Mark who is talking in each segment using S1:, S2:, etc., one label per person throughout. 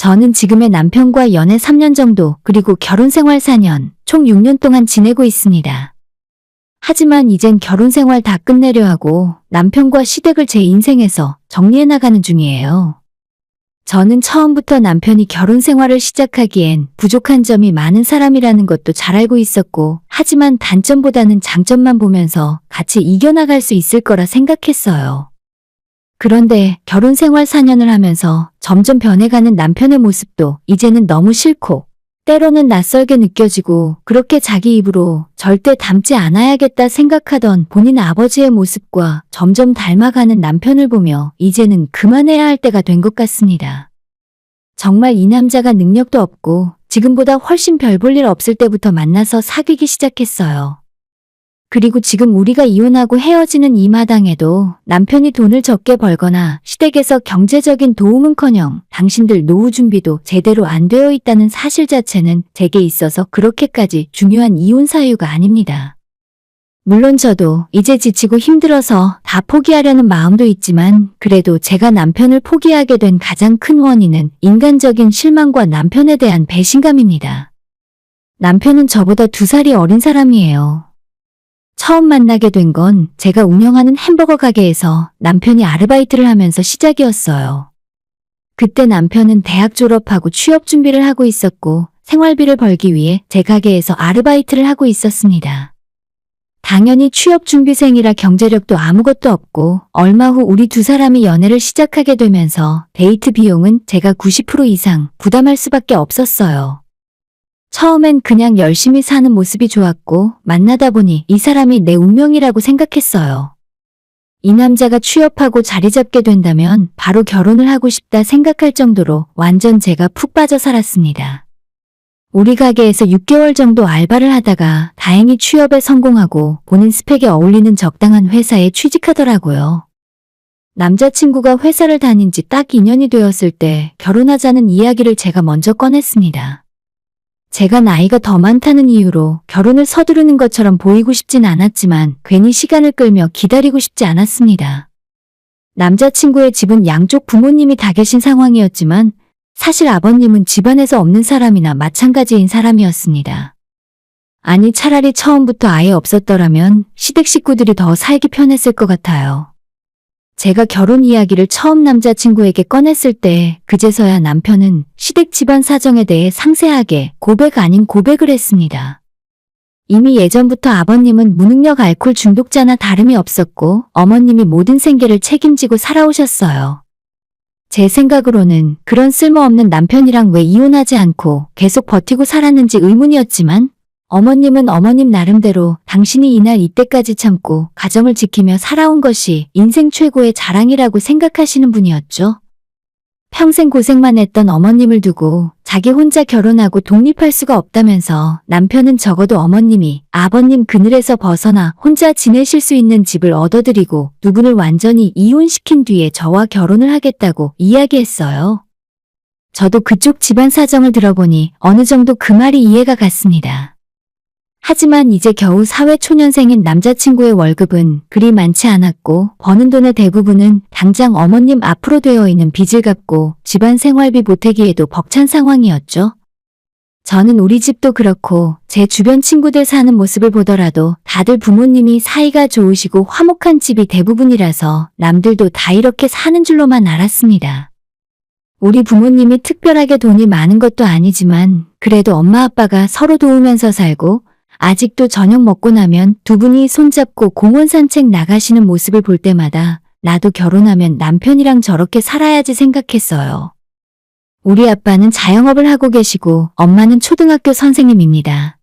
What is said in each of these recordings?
S1: 저는 지금의 남편과 연애 3년 정도, 그리고 결혼 생활 4년, 총 6년 동안 지내고 있습니다. 하지만 이젠 결혼 생활 다 끝내려 하고 남편과 시댁을 제 인생에서 정리해 나가는 중이에요. 저는 처음부터 남편이 결혼 생활을 시작하기엔 부족한 점이 많은 사람이라는 것도 잘 알고 있었고, 하지만 단점보다는 장점만 보면서 같이 이겨나갈 수 있을 거라 생각했어요. 그런데 결혼 생활 4년을 하면서 점점 변해가는 남편의 모습도 이제는 너무 싫고, 때로는 낯설게 느껴지고, 그렇게 자기 입으로 절대 닮지 않아야겠다 생각하던 본인 아버지의 모습과 점점 닮아가는 남편을 보며 이제는 그만해야 할 때가 된 것 같습니다. 정말 이 남자가 능력도 없고 지금보다 훨씬 별 볼 일 없을 때부터 만나서 사귀기 시작했어요. 그리고 지금 우리가 이혼하고 헤어지는 이 마당에도 남편이 돈을 적게 벌거나 시댁에서 경제적인 도움은커녕 당신들 노후 준비도 제대로 안 되어 있다는 사실 자체는 제게 있어서 그렇게까지 중요한 이혼 사유가 아닙니다. 물론 저도 이제 지치고 힘들어서 다 포기하려는 마음도 있지만, 그래도 제가 남편을 포기하게 된 가장 큰 원인은 인간적인 실망과 남편에 대한 배신감입니다. 남편은 저보다 2살이 어린 사람이에요. 처음 만나게 된 건 제가 운영하는 햄버거 가게에서 남편이 아르바이트를 하면서 시작이었어요. 그때 남편은 대학 졸업하고 취업 준비를 하고 있었고, 생활비를 벌기 위해 제 가게에서 아르바이트를 하고 있었습니다. 당연히 취업 준비생이라 경제력도 아무것도 없고, 얼마 후 우리 2사람이 연애를 시작하게 되면서 데이트 비용은 제가 90% 이상 부담할 수밖에 없었어요. 처음엔 그냥 열심히 사는 모습이 좋았고, 만나다 보니 이 사람이 내 운명이라고 생각했어요. 이 남자가 취업하고 자리 잡게 된다면 바로 결혼을 하고 싶다 생각할 정도로 완전 제가 푹 빠져 살았습니다. 우리 가게에서 6개월 정도 알바를 하다가 다행히 취업에 성공하고 본인 스펙에 어울리는 적당한 회사에 취직하더라고요. 남자친구가 회사를 다닌 지 딱 2년이 되었을 때 결혼하자는 이야기를 제가 먼저 꺼냈습니다. 제가 나이가 더 많다는 이유로 결혼을 서두르는 것처럼 보이고 싶진 않았지만 괜히 시간을 끌며 기다리고 싶지 않았습니다. 남자친구의 집은 양쪽 부모님이 다 계신 상황이었지만 사실 아버님은 집안에서 없는 사람이나 마찬가지인 사람이었습니다. 아니, 차라리 처음부터 아예 없었더라면 시댁 식구들이 더 살기 편했을 것 같아요. 제가 결혼 이야기를 처음 남자친구에게 꺼냈을 때 그제서야 남편은 시댁 집안 사정에 대해 상세하게 고백 아닌 고백을 했습니다. 이미 예전부터 아버님은 무능력 알코올 중독자나 다름이 없었고, 어머님이 모든 생계를 책임지고 살아오셨어요. 제 생각으로는 그런 쓸모없는 남편이랑 왜 이혼하지 않고 계속 버티고 살았는지 의문이었지만, 어머님은 어머님 나름대로 당신이 이날 이때까지 참고 가정을 지키며 살아온 것이 인생 최고의 자랑이라고 생각하시는 분이었죠. 평생 고생만 했던 어머님을 두고 자기 혼자 결혼하고 독립할 수가 없다면서 남편은 적어도 어머님이 아버님 그늘에서 벗어나 혼자 지내실 수 있는 집을 얻어드리고 두 분을 완전히 이혼시킨 뒤에 저와 결혼을 하겠다고 이야기했어요. 저도 그쪽 집안 사정을 들어보니 어느 정도 그 말이 이해가 갔습니다. 하지만 이제 겨우 사회초년생인 남자친구의 월급은 그리 많지 않았고, 버는 돈의 대부분은 당장 어머님 앞으로 되어 있는 빚을 갚고 집안 생활비 보태기에도 벅찬 상황이었죠. 저는 우리 집도 그렇고 제 주변 친구들 사는 모습을 보더라도 다들 부모님이 사이가 좋으시고 화목한 집이 대부분이라서 남들도 다 이렇게 사는 줄로만 알았습니다. 우리 부모님이 특별하게 돈이 많은 것도 아니지만 그래도 엄마 아빠가 서로 도우면서 살고, 아직도 저녁 먹고 나면 두 분이 손잡고 공원 산책 나가시는 모습을 볼 때마다 나도 결혼하면 남편이랑 저렇게 살아야지 생각했어요. 우리 아빠는 자영업을 하고 계시고 엄마는 초등학교 선생님입니다.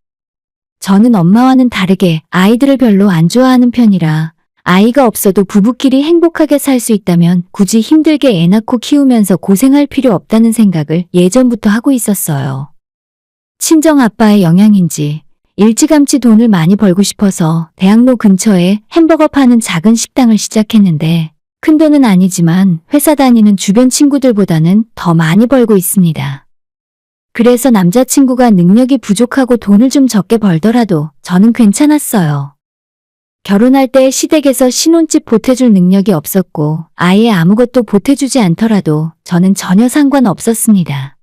S1: 저는 엄마와는 다르게 아이들을 별로 안 좋아하는 편이라 아이가 없어도 부부끼리 행복하게 살 수 있다면 굳이 힘들게 애 낳고 키우면서 고생할 필요 없다는 생각을 예전부터 하고 있었어요. 친정 아빠의 영향인지 일찌감치 돈을 많이 벌고 싶어서 대학로 근처에 햄버거 파는 작은 식당을 시작했는데, 큰 돈은 아니지만 회사 다니는 주변 친구들보다는 더 많이 벌고 있습니다. 그래서 남자친구가 능력이 부족하고 돈을 좀 적게 벌더라도 저는 괜찮았어요. 결혼할 때 시댁에서 신혼집 보태줄 능력이 없었고 아예 아무것도 보태주지 않더라도 저는 전혀 상관없었습니다.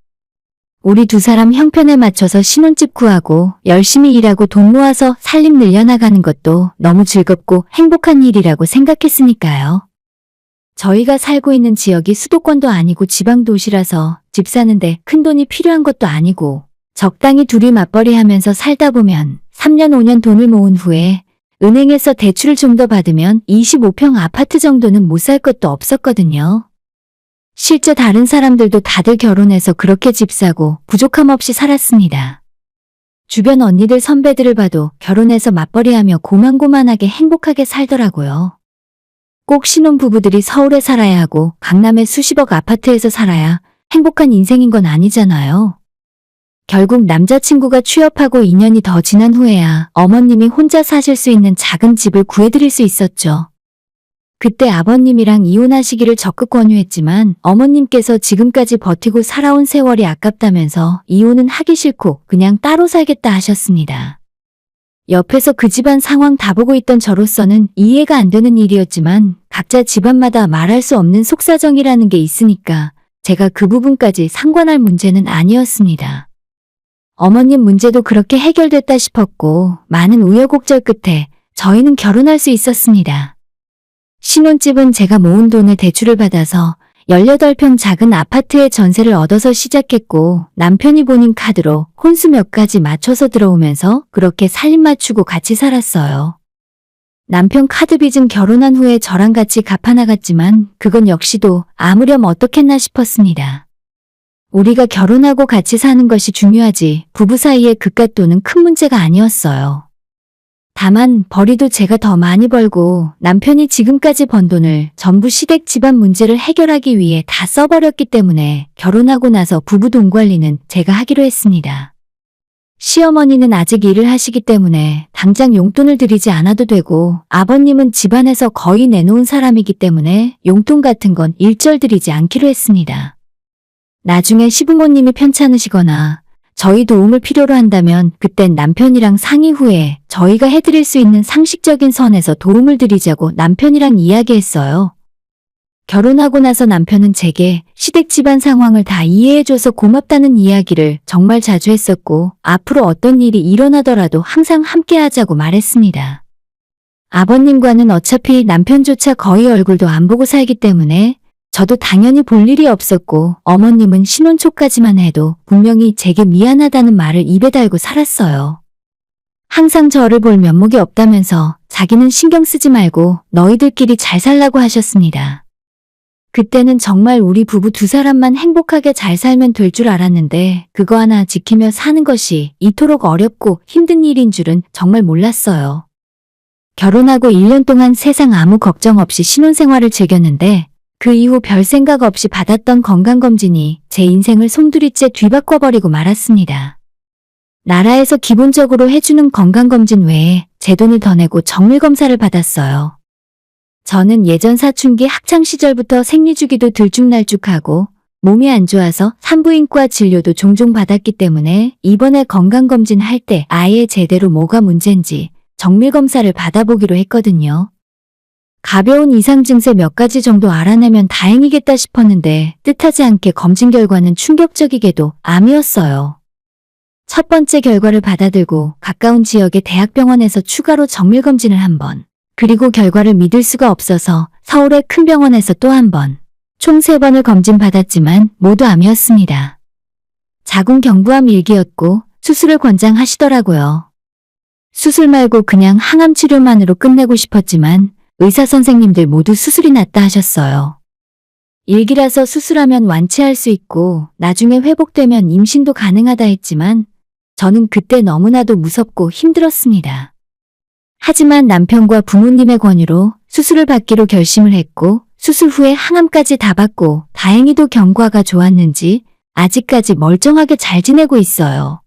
S1: 우리 두 사람 형편에 맞춰서 신혼집 구하고 열심히 일하고 돈 모아서 살림 늘려나가는 것도 너무 즐겁고 행복한 일이라고 생각했으니까요. 저희가 살고 있는 지역이 수도권도 아니고 지방 도시라서 집 사는데 큰 돈이 필요한 것도 아니고 적당히 둘이 맞벌이 하면서 살다 보면 3년 5년 돈을 모은 후에 은행에서 대출을 좀 더 받으면 25평 아파트 정도는 못 살 것도 없었거든요. 실제 다른 사람들도 다들 결혼해서 그렇게 집 사고 부족함 없이 살았습니다. 주변 언니들 선배들을 봐도 결혼해서 맞벌이하며 고만고만하게 행복하게 살더라고요. 꼭 신혼부부들이 서울에 살아야 하고 강남의 수십억 아파트에서 살아야 행복한 인생인 건 아니잖아요. 결국 남자친구가 취업하고 2년이 더 지난 후에야 어머님이 혼자 사실 수 있는 작은 집을 구해드릴 수 있었죠. 그때 아버님이랑 이혼하시기를 적극 권유했지만 어머님께서 지금까지 버티고 살아온 세월이 아깝다면서 이혼은 하기 싫고 그냥 따로 살겠다 하셨습니다. 옆에서 그 집안 상황 다 보고 있던 저로서는 이해가 안 되는 일이었지만 각자 집안마다 말할 수 없는 속사정이라는 게 있으니까 제가 그 부분까지 상관할 문제는 아니었습니다. 어머님 문제도 그렇게 해결됐다 싶었고 많은 우여곡절 끝에 저희는 결혼할 수 있었습니다. 신혼집은 제가 모은 돈을 대출을 받아서 18평 작은 아파트에 전세를 얻어서 시작했고 남편이 본인 카드로 혼수 몇 가지 맞춰서 들어오면서 그렇게 살림 맞추고 같이 살았어요. 남편 카드 빚은 결혼한 후에 저랑 같이 갚아나갔지만 그건 역시도 아무렴 어떻겠나 싶었습니다. 우리가 결혼하고 같이 사는 것이 중요하지 부부 사이의 그깟 돈은 큰 문제가 아니었어요. 다만 벌이도 제가 더 많이 벌고 남편이 지금까지 번 돈을 전부 시댁 집안 문제를 해결하기 위해 다 써버렸기 때문에 결혼하고 나서 부부 돈 관리는 제가 하기로 했습니다. 시어머니는 아직 일을 하시기 때문에 당장 용돈을 드리지 않아도 되고 아버님은 집안에서 거의 내놓은 사람이기 때문에 용돈 같은 건 일절 드리지 않기로 했습니다. 나중에 시부모님이 편찮으시거나 저희 도움을 필요로 한다면 그땐 남편이랑 상의 후에 저희가 해드릴 수 있는 상식적인 선에서 도움을 드리자고 남편이랑 이야기했어요. 결혼하고 나서 남편은 제게 시댁 집안 상황을 다 이해해줘서 고맙다는 이야기를 정말 자주 했었고 앞으로 어떤 일이 일어나더라도 항상 함께 하자고 말했습니다. 아버님과는 어차피 남편조차 거의 얼굴도 안 보고 살기 때문에 저도 당연히 볼 일이 없었고 어머님은 신혼 초까지만 해도 분명히 제게 미안하다는 말을 입에 달고 살았어요. 항상 저를 볼 면목이 없다면서 자기는 신경 쓰지 말고 너희들끼리 잘 살라고 하셨습니다. 그때는 정말 우리 부부 두 사람만 행복하게 잘 살면 될 줄 알았는데 그거 하나 지키며 사는 것이 이토록 어렵고 힘든 일인 줄은 정말 몰랐어요. 결혼하고 1년 동안 세상 아무 걱정 없이 신혼생활을 즐겼는데 그 이후 별 생각 없이 받았던 건강검진이 제 인생을 송두리째 뒤바꿔버리고 말았습니다. 나라에서 기본적으로 해주는 건강검진 외에 제 돈을 더 내고 정밀검사를 받았어요. 저는 예전 사춘기 학창시절부터 생리주기도 들쭉날쭉하고 몸이 안 좋아서 산부인과 진료도 종종 받았기 때문에 이번에 건강검진 할 때 아예 제대로 뭐가 문제인지 정밀검사를 받아보기로 했거든요. 가벼운 이상 증세 몇 가지 정도 알아내면 다행이겠다 싶었는데 뜻하지 않게 검진 결과는 충격적이게도 암이었어요. 첫 번째 결과를 받아들고 가까운 지역의 대학병원에서 추가로 정밀검진을 한 번, 그리고 결과를 믿을 수가 없어서 서울의 큰 병원에서 또 한 번, 총 3번을 검진받았지만 모두 암이었습니다. 자궁경부암 1기였고 수술을 권장하시더라고요. 수술 말고 그냥 항암 치료만으로 끝내고 싶었지만 의사 선생님들 모두 수술이 낫다 하셨어요. 1기라서 수술하면 완치할 수 있고 나중에 회복되면 임신도 가능하다 했지만 저는 그때 너무나도 무섭고 힘들었습니다. 하지만 남편과 부모님의 권유로 수술을 받기로 결심을 했고 수술 후에 항암까지 다 받고 다행히도 경과가 좋았는지 아직까지 멀쩡하게 잘 지내고 있어요.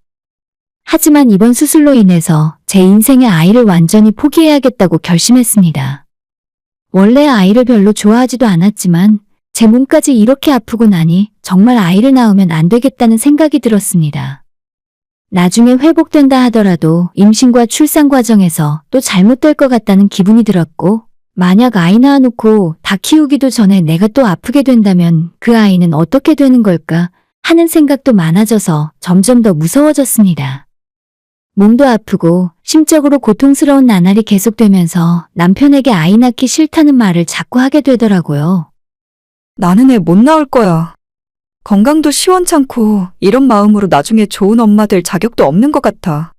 S1: 하지만 이번 수술로 인해서 제 인생의 아이를 완전히 포기해야겠다고 결심했습니다. 원래 아이를 별로 좋아하지도 않았지만 제 몸까지 이렇게 아프고 나니 정말 아이를 낳으면 안 되겠다는 생각이 들었습니다. 나중에 회복된다 하더라도 임신과 출산 과정에서 또 잘못될 것 같다는 기분이 들었고 만약 아이 낳아놓고 다 키우기도 전에 내가 또 아프게 된다면 그 아이는 어떻게 되는 걸까 하는 생각도 많아져서 점점 더 무서워졌습니다. 몸도 아프고 심적으로 고통스러운 나날이 계속되면서 남편에게 아이 낳기 싫다는 말을 자꾸 하게 되더라고요.
S2: 나는 애 못 낳을 거야. 건강도 시원찮고 이런 마음으로 나중에 좋은 엄마 될 자격도 없는 것 같아.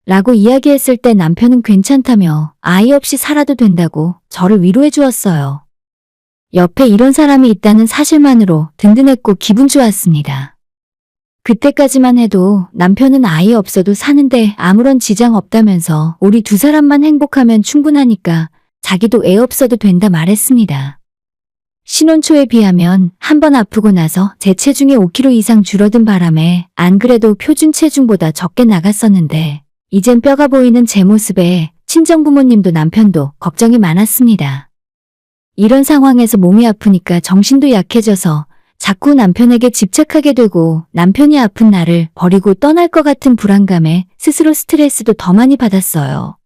S1: 라고 이야기했을 때 남편은 괜찮다며 아이 없이 살아도 된다고 저를 위로해 주었어요. 옆에 이런 사람이 있다는 사실만으로 든든했고 기분 좋았습니다. 그때까지만 해도 남편은 아이 없어도 사는데 아무런 지장 없다면서 우리 두 사람만 행복하면 충분하니까 자기도 애 없어도 된다 말했습니다. 신혼 초에 비하면 한 번 아프고 나서 제 체중이 5kg 이상 줄어든 바람에 안 그래도 표준 체중보다 적게 나갔었는데 이젠 뼈가 보이는 제 모습에 친정부모님도 남편도 걱정이 많았습니다. 이런 상황에서 몸이 아프니까 정신도 약해져서 자꾸 남편에게 집착하게 되고 남편이 아픈 나를 버리고 떠날 것 같은 불안감에 스스로 스트레스도 더 많이 받았어요.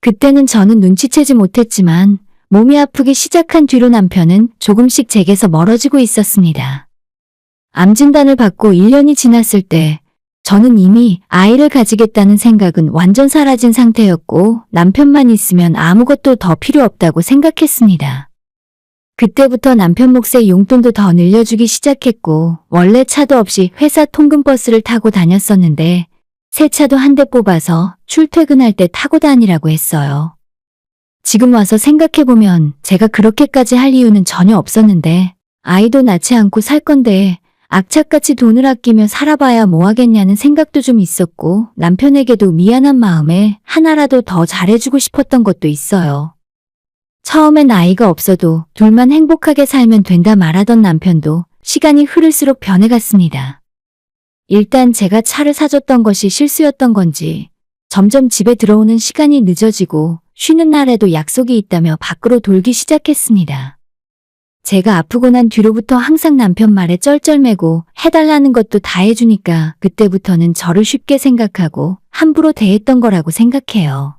S1: 그때는 저는 눈치채지 못했지만 몸이 아프기 시작한 뒤로 남편은 조금씩 제게서 멀어지고 있었습니다. 암 진단을 받고 1년이 지났을 때 저는 이미 아이를 가지겠다는 생각은 완전 사라진 상태였고 남편만 있으면 아무것도 더 필요 없다고 생각했습니다. 그때부터 남편 몫의 용돈도 더 늘려주기 시작했고 원래 차도 없이 회사 통근버스를 타고 다녔었는데 새 차도 한 대 뽑아서 출퇴근할 때 타고 다니라고 했어요. 지금 와서 생각해보면 제가 그렇게까지 할 이유는 전혀 없었는데 아이도 낳지 않고 살 건데 악착같이 돈을 아끼며 살아봐야 뭐 하겠냐는 생각도 좀 있었고 남편에게도 미안한 마음에 하나라도 더 잘해주고 싶었던 것도 있어요. 처음엔 아이가 없어도 둘만 행복하게 살면 된다 말하던 남편도 시간이 흐를수록 변해갔습니다. 일단 제가 차를 사줬던 것이 실수였던 건지 점점 집에 들어오는 시간이 늦어지고 쉬는 날에도 약속이 있다며 밖으로 돌기 시작했습니다. 제가 아프고 난 뒤로부터 항상 남편 말에 쩔쩔매고 해달라는 것도 다 해주니까 그때부터는 저를 쉽게 생각하고 함부로 대했던 거라고 생각해요.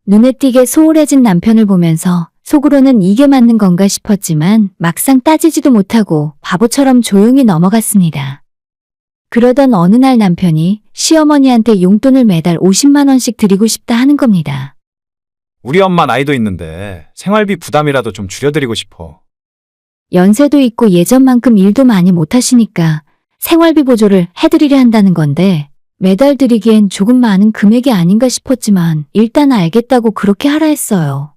S1: 눈에 띄게 소홀해진 남편을 보면서 속으로는 이게 맞는 건가 싶었지만 막상 따지지도 못하고 바보처럼 조용히 넘어갔습니다. 그러던 어느 날 남편이 시어머니한테 용돈을 매달 50만 원씩 드리고 싶다 하는 겁니다.
S3: 우리 엄마 나이도 있는데 생활비 부담이라도 좀 줄여드리고 싶어.
S1: 연세도 있고 예전만큼 일도 많이 못하시니까 생활비 보조를 해드리려 한다는 건데 매달 드리기엔 조금 많은 금액이 아닌가 싶었지만 일단 알겠다고 그렇게 하라 했어요.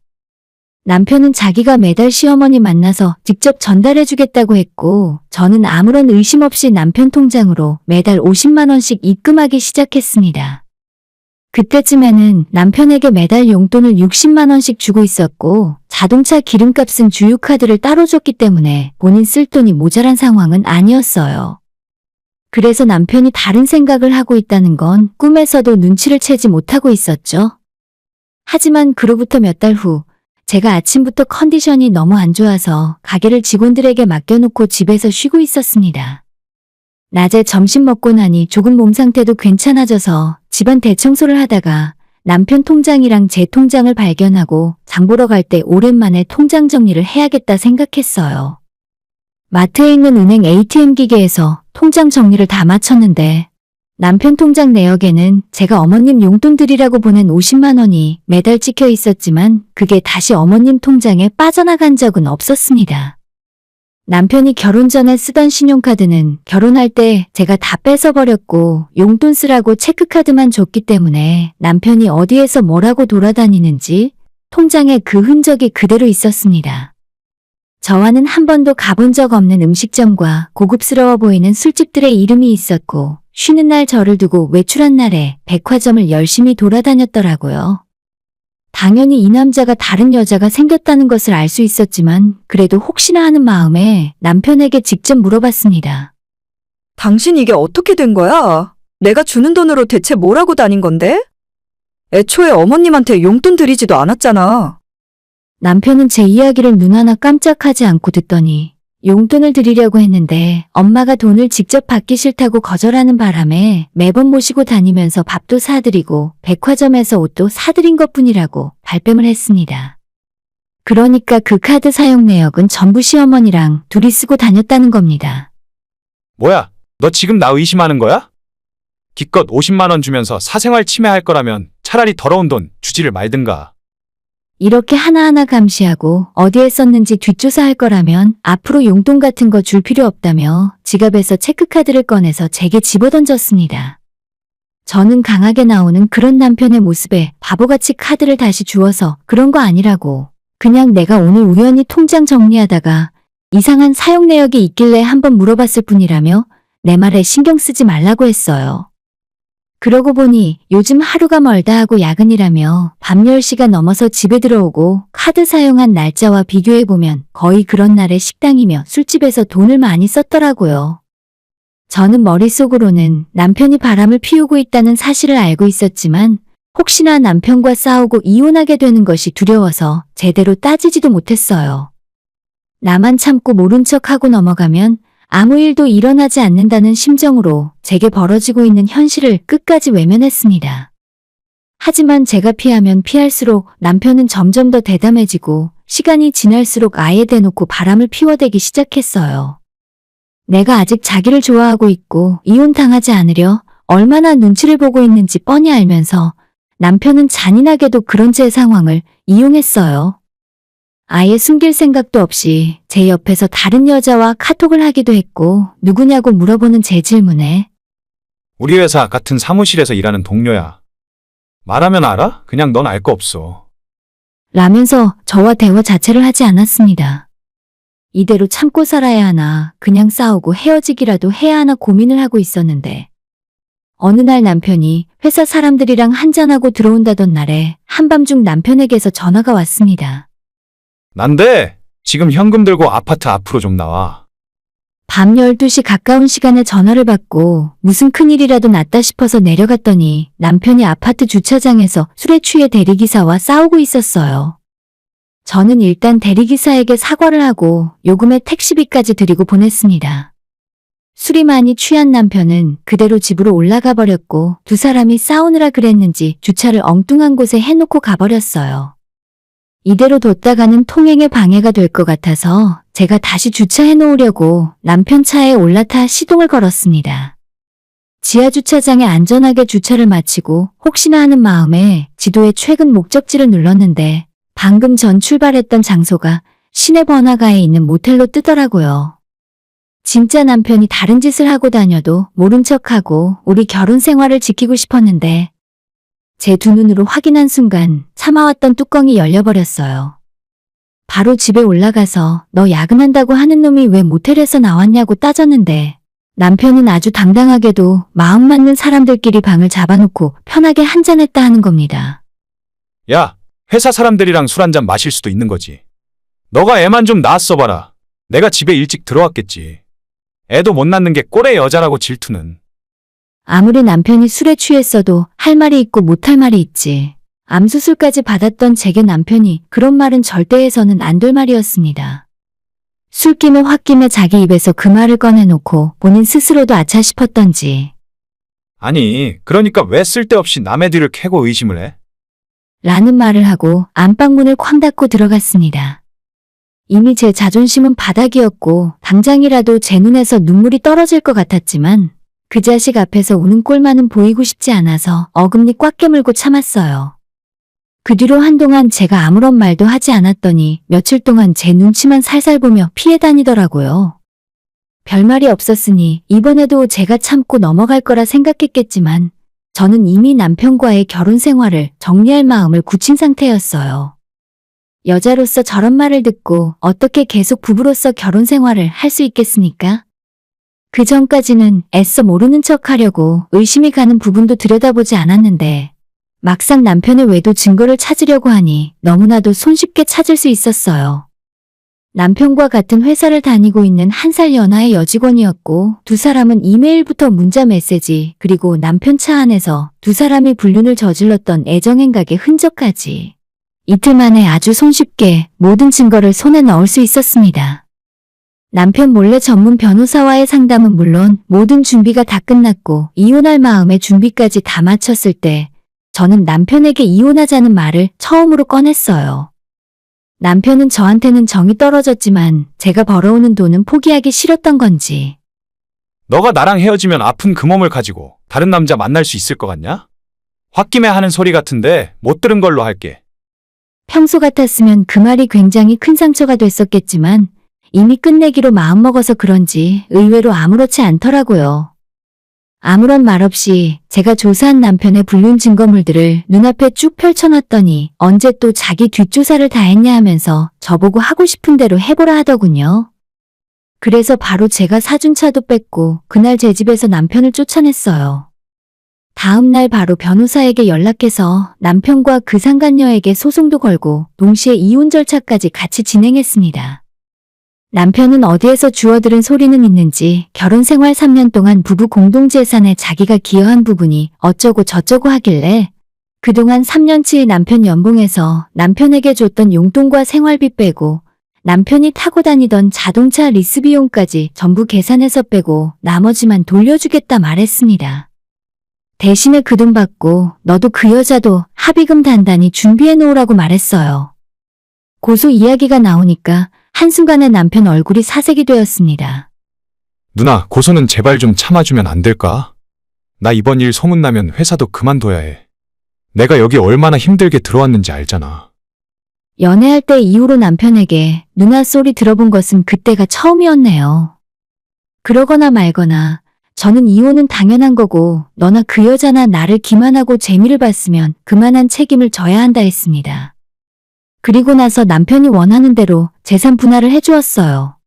S1: 남편은 자기가 매달 시어머니 만나서 직접 전달해주겠다고 했고 저는 아무런 의심 없이 남편 통장으로 매달 50만 원씩 입금하기 시작했습니다. 그때쯤에는 남편에게 매달 용돈을 60만 원씩 주고 있었고 자동차 기름값은 주유카드를 따로 줬기 때문에 본인 쓸 돈이 모자란 상황은 아니었어요. 그래서 남편이 다른 생각을 하고 있다는 건 꿈에서도 눈치를 채지 못하고 있었죠. 하지만 그로부터 몇 달 후 제가 아침부터 컨디션이 너무 안 좋아서 가게를 직원들에게 맡겨놓고 집에서 쉬고 있었습니다. 낮에 점심 먹고 나니 조금 몸 상태도 괜찮아져서 집안 대청소를 하다가 남편 통장이랑 제 통장을 발견하고 장 보러 갈 때 오랜만에 통장 정리를 해야겠다 생각했어요. 마트에 있는 은행 ATM 기계에서 통장 정리를 다 마쳤는데 남편 통장 내역에는 제가 어머님 용돈 드리라고 보낸 50만 원이 매달 찍혀 있었지만 그게 다시 어머님 통장에 빠져나간 적은 없었습니다. 남편이 결혼 전에 쓰던 신용카드는 결혼할 때 제가 다 뺏어버렸고 용돈 쓰라고 체크카드만 줬기 때문에 남편이 어디에서 뭐라고 돌아다니는지 통장에 그 흔적이 그대로 있었습니다. 저와는 한 번도 가본 적 없는 음식점과 고급스러워 보이는 술집들의 이름이 있었고 쉬는 날 저를 두고 외출한 날에 백화점을 열심히 돌아다녔더라고요. 당연히 이 남자가 다른 여자가 생겼다는 것을 알 수 있었지만 그래도 혹시나 하는 마음에 남편에게 직접 물어봤습니다.
S2: 당신 이게 어떻게 된 거야? 내가 주는 돈으로 대체 뭘 하고 다닌 건데? 애초에 어머님한테 용돈 드리지도 않았잖아.
S1: 남편은 제 이야기를 눈 하나 깜짝하지 않고 듣더니 용돈을 드리려고 했는데 엄마가 돈을 직접 받기 싫다고 거절하는 바람에 매번 모시고 다니면서 밥도 사드리고 백화점에서 옷도 사드린 것뿐이라고 발뺌을 했습니다. 그러니까 그 카드 사용 내역은 전부 시어머니랑 둘이 쓰고 다녔다는 겁니다.
S3: 뭐야, 너 지금 나 의심하는 거야? 기껏 50만 원 주면서 사생활 침해할 거라면 차라리 더러운 돈 주지를 말든가.
S1: 이렇게 하나하나 감시하고 어디에 썼는지 뒷조사할 거라면 앞으로 용돈 같은 거 줄 필요 없다며 지갑에서 체크카드를 꺼내서 제게 집어던졌습니다. 저는 강하게 나오는 그런 남편의 모습에 바보같이 카드를 다시 주워서 그런 거 아니라고, 그냥 내가 오늘 우연히 통장 정리하다가 이상한 사용 내역이 있길래 한번 물어봤을 뿐이라며 내 말에 신경 쓰지 말라고 했어요. 그러고 보니 요즘 하루가 멀다 하고 야근이라며 밤 10시가 넘어서 집에 들어오고 카드 사용한 날짜와 비교해보면 거의 그런 날의 식당이며 술집에서 돈을 많이 썼더라고요. 저는 머릿속으로는 남편이 바람을 피우고 있다는 사실을 알고 있었지만 혹시나 남편과 싸우고 이혼하게 되는 것이 두려워서 제대로 따지지도 못했어요. 나만 참고 모른 척하고 넘어가면 아무 일도 일어나지 않는다는 심정으로 제게 벌어지고 있는 현실을 끝까지 외면했습니다. 하지만 제가 피하면 피할수록 남편은 점점 더 대담해지고 시간이 지날수록 아예 대놓고 바람을 피워대기 시작했어요. 내가 아직 자기를 좋아하고 있고 이혼당하지 않으려 얼마나 눈치를 보고 있는지 뻔히 알면서 남편은 잔인하게도 그런 제 상황을 이용했어요. 아예 숨길 생각도 없이 제 옆에서 다른 여자와 카톡을 하기도 했고 누구냐고 물어보는 제 질문에
S3: 우리 회사 같은 사무실에서 일하는 동료야. 말하면 알아? 그냥 넌 알 거 없어.
S1: 라면서 저와 대화 자체를 하지 않았습니다. 이대로 참고 살아야 하나 그냥 싸우고 헤어지기라도 해야 하나 고민을 하고 있었는데 어느 날 남편이 회사 사람들이랑 한잔하고 들어온다던 날에 한밤중 남편에게서 전화가 왔습니다.
S3: 난데 지금 현금 들고 아파트 앞으로 좀 나와.
S1: 밤 12시 가까운 시간에 전화를 받고 무슨 큰일이라도 났다 싶어서 내려갔더니 남편이 아파트 주차장에서 술에 취해 대리기사와 싸우고 있었어요. 저는 일단 대리기사에게 사과를 하고 요금에 택시비까지 드리고 보냈습니다. 술이 많이 취한 남편은 그대로 집으로 올라가 버렸고 두 사람이 싸우느라 그랬는지 주차를 엉뚱한 곳에 해놓고 가버렸어요. 이대로 뒀다가는 통행에 방해가 될 것 같아서 제가 다시 주차해 놓으려고 남편 차에 올라타 시동을 걸었습니다. 지하주차장에 안전하게 주차를 마치고 혹시나 하는 마음에 지도에 최근 목적지를 눌렀는데 방금 전 출발했던 장소가 시내 번화가에 있는 모텔로 뜨더라고요. 진짜 남편이 다른 짓을 하고 다녀도 모른 척하고 우리 결혼 생활을 지키고 싶었는데 제 두 눈으로 확인한 순간 참아왔던 뚜껑이 열려버렸어요. 바로 집에 올라가서 너 야근한다고 하는 놈이 왜 모텔에서 나왔냐고 따졌는데 남편은 아주 당당하게도 마음 맞는 사람들끼리 방을 잡아놓고 편하게 한잔했다 하는 겁니다.
S3: 야, 회사 사람들이랑 술 한잔 마실 수도 있는 거지. 너가 애만 좀 낳았어봐라. 내가 집에 일찍 들어왔겠지. 애도 못 낳는 게 꼴의 여자라고 질투는.
S1: 아무리 남편이 술에 취했어도 할 말이 있고 못할 말이 있지. 암수술까지 받았던 제게 남편이 그런 말은 절대 해서는 안 될 말이었습니다. 술김에 홧김에 자기 입에서 그 말을 꺼내놓고 본인 스스로도 아차 싶었던지
S3: 아니, 그러니까 왜 쓸데없이 남의 뒤를 캐고 의심을 해?
S1: 라는 말을 하고 안방문을 쾅 닫고 들어갔습니다. 이미 제 자존심은 바닥이었고 당장이라도 제 눈에서 눈물이 떨어질 것 같았지만 그 자식 앞에서 우는 꼴만은 보이고 싶지 않아서 어금니 꽉 깨물고 참았어요. 그 뒤로 한동안 제가 아무런 말도 하지 않았더니 며칠 동안 제 눈치만 살살 보며 피해 다니더라고요. 별말이 없었으니 이번에도 제가 참고 넘어갈 거라 생각했겠지만 저는 이미 남편과의 결혼 생활을 정리할 마음을 굳힌 상태였어요. 여자로서 저런 말을 듣고 어떻게 계속 부부로서 결혼 생활을 할 수 있겠습니까? 그 전까지는 애써 모르는 척 하려고 의심이 가는 부분도 들여다보지 않았는데 막상 남편의 외도 증거를 찾으려고 하니 너무나도 손쉽게 찾을 수 있었어요. 남편과 같은 회사를 다니고 있는 1살 연하의 여직원이었고 두 사람은 이메일부터 문자 메시지 그리고 남편 차 안에서 두 사람이 불륜을 저질렀던 애정행각의 흔적까지 이틀 만에 아주 손쉽게 모든 증거를 손에 넣을 수 있었습니다. 남편 몰래 전문 변호사와의 상담은 물론 모든 준비가 다 끝났고 이혼할 마음의 준비까지 다 마쳤을 때 저는 남편에게 이혼하자는 말을 처음으로 꺼냈어요. 남편은 저한테는 정이 떨어졌지만 제가 벌어오는 돈은 포기하기 싫었던 건지
S3: 너가 나랑 헤어지면 아픈 그 몸을 가지고 다른 남자 만날 수 있을 것 같냐? 홧김에 하는 소리 같은데 못 들은 걸로 할게.
S1: 평소 같았으면 그 말이 굉장히 큰 상처가 됐었겠지만 이미 끝내기로 마음먹어서 그런지 의외로 아무렇지 않더라고요. 아무런 말 없이 제가 조사한 남편의 불륜 증거물들을 눈앞에 쭉 펼쳐놨더니 언제 또 자기 뒷조사를 다 했냐 하면서 저보고 하고 싶은 대로 해보라 하더군요. 그래서 바로 제가 사준 차도 뺐고 그날 제 집에서 남편을 쫓아냈어요. 다음 날 바로 변호사에게 연락해서 남편과 그 상간녀에게 소송도 걸고 동시에 이혼 절차까지 같이 진행했습니다. 남편은 어디에서 주워들은 소리는 있는지 결혼 생활 3년 동안 부부 공동재산에 자기가 기여한 부분이 어쩌고 저쩌고 하길래 그동안 3년치 남편 연봉에서 남편에게 줬던 용돈과 생활비 빼고 남편이 타고 다니던 자동차 리스 비용까지 전부 계산해서 빼고 나머지만 돌려주겠다 말했습니다. 대신에 그 돈 받고 너도 그 여자도 합의금 단단히 준비해 놓으라고 말했어요. 고소 이야기가 나오니까 한순간에 남편 얼굴이 사색이 되었습니다.
S3: 누나, 고소는 제발 좀 참아주면 안 될까? 나 이번 일 소문나면 회사도 그만둬야 해. 내가 여기 얼마나 힘들게 들어왔는지 알잖아.
S1: 연애할 때 이후로 남편에게 누나 소리 들어본 것은 그때가 처음이었네요. 그러거나 말거나 저는 이혼은 당연한 거고 너나 그 여자나 나를 기만하고 재미를 봤으면 그만한 책임을 져야 한다 했습니다. 그리고 나서 남편이 원하는 대로 재산 분할을 해주었어요.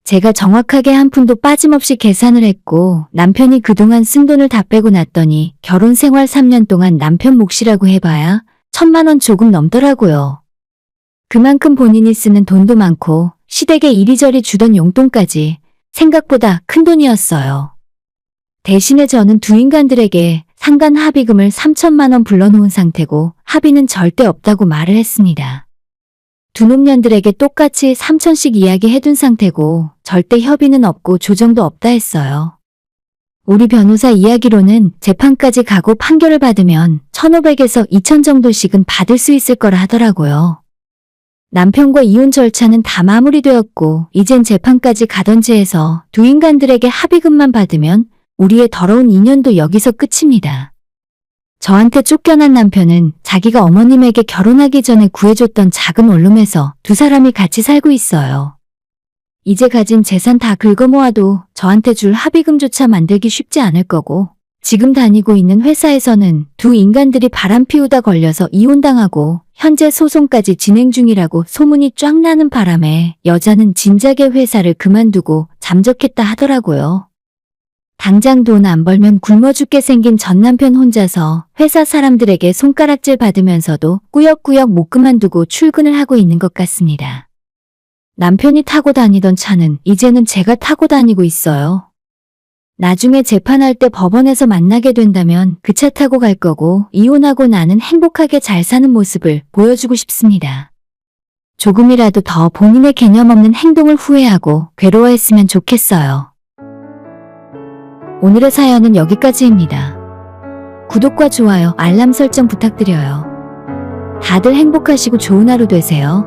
S1: 제가 정확하게 한 푼도 빠짐없이 계산을 했고 남편이 그동안 쓴 돈을 다 빼고 났더니 결혼 생활 3년 동안 남편 몫이라고 해봐야 1,000만 원 조금 넘더라고요. 그만큼 본인이 쓰는 돈도 많고 시댁에 이리저리 주던 용돈까지 생각보다 큰 돈이었어요. 대신에 저는 두 인간들에게 상간 합의금을 3,000만 원 불러놓은 상태고 합의는 절대 없다고 말을 했습니다. 두 놈년들에게 똑같이 3,000씩 이야기해둔 상태고 절대 협의는 없고 조정도 없다 했어요. 우리 변호사 이야기로는 재판까지 가고 판결을 받으면 1,500에서 2,000 정도씩은 받을 수 있을 거라 하더라고요. 남편과 이혼 절차는 다 마무리되었고 이젠 재판까지 가던지 해서 두 인간들에게 합의금만 받으면 우리의 더러운 인연도 여기서 끝입니다. 저한테 쫓겨난 남편은 자기가 어머님에게 결혼하기 전에 구해줬던 작은 원룸에서 두 사람이 같이 살고 있어요. 이제 가진 재산 다 긁어모아도 저한테 줄 합의금조차 만들기 쉽지 않을 거고 지금 다니고 있는 회사에서는 두 인간들이 바람 피우다 걸려서 이혼당하고 현재 소송까지 진행 중이라고 소문이 쫙 나는 바람에 여자는 진작에 회사를 그만두고 잠적했다 하더라고요. 당장 돈 안 벌면 굶어 죽게 생긴 전 남편 혼자서 회사 사람들에게 손가락질 받으면서도 꾸역꾸역 못 그만두고 출근을 하고 있는 것 같습니다. 남편이 타고 다니던 차는 이제는 제가 타고 다니고 있어요. 나중에 재판할 때 법원에서 만나게 된다면 그 차 타고 갈 거고 이혼하고 나는 행복하게 잘 사는 모습을 보여주고 싶습니다. 조금이라도 더 본인의 개념 없는 행동을 후회하고 괴로워했으면 좋겠어요. 오늘의 사연은 여기까지입니다. 구독과 좋아요, 알람 설정 부탁드려요. 다들 행복하시고 좋은 하루 되세요.